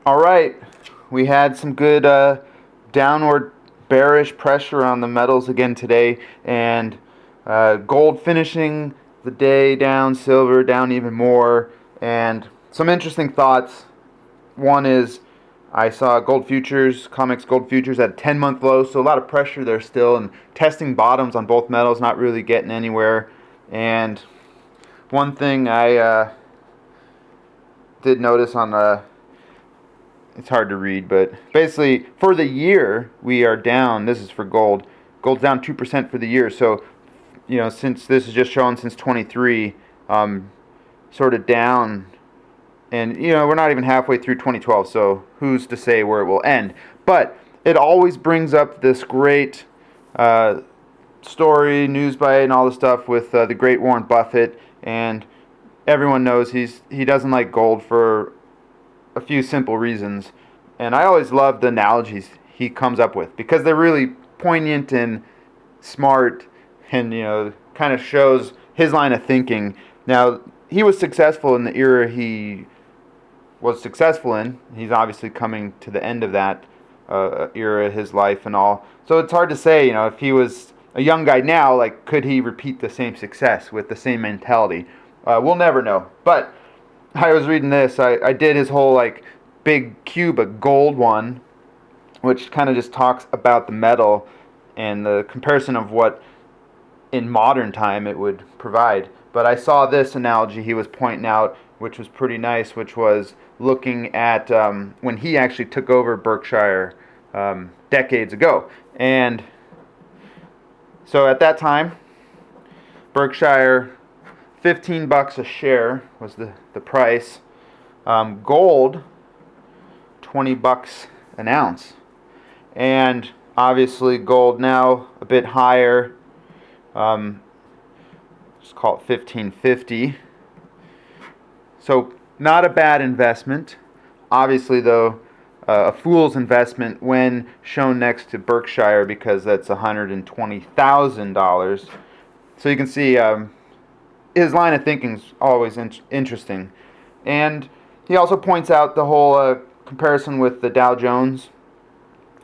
All right, we had some good downward bearish pressure on the metals again today, and gold finishing the day down, silver down even more, and some interesting thoughts. One is I saw gold futures, COMEX gold futures at a 10-month low, so a lot of pressure there still, and testing bottoms on both metals, not really getting anywhere. And one thing I did notice on it's hard to read, but basically for the year we are down. This is for gold. Gold's down 2% for the year. So, since this is just showing since 23, sort of down, and we're not even halfway through 2012. So who's to say where it will end? But it always brings up this great story, news bite, and all the stuff with the great Warren Buffett, and everyone knows he doesn't like gold for a few simple reasons, and I always love the analogies he comes up with because they're really poignant and smart, and kind of shows his line of thinking. Now, he was successful in the era he was successful in. He's obviously coming to the end of that era of his life and all, so it's hard to say, if he was a young guy now, like, could he repeat the same success with the same mentality? We'll never know. But I was reading this. I did his whole big cube of gold one, which kind of just talks about the metal and the comparison of what in modern time it would provide. But I saw this analogy he was pointing out, which was pretty nice, which was looking at when he actually took over Berkshire decades ago. And so at that time, Berkshire, $15 a share was the price. Gold, $20 an ounce. And obviously gold now a bit higher. Just call it $15.50. So not a bad investment. Obviously though, a fool's investment when shown next to Berkshire, because that's $120,000. So you can see his line of thinking is always interesting. And he also points out the whole comparison with the Dow Jones.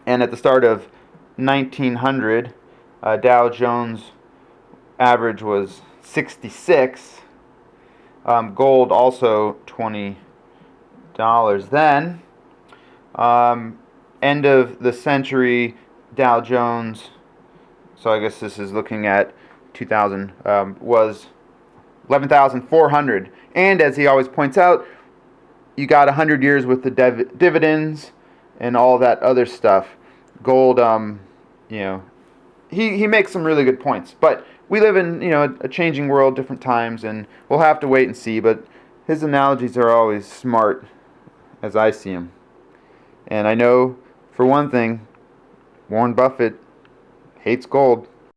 And at the start of 1900, Dow Jones average was 66. Gold also $20 then. End of the century, Dow Jones, so I guess this is looking at 2000, was 11,400. And as he always points out, you got 100 years with the dividends and all that other stuff. Gold, he makes some really good points. But we live in, a changing world, different times, and we'll have to wait and see. But his analogies are always smart, as I see them. And I know, for one thing, Warren Buffett hates gold.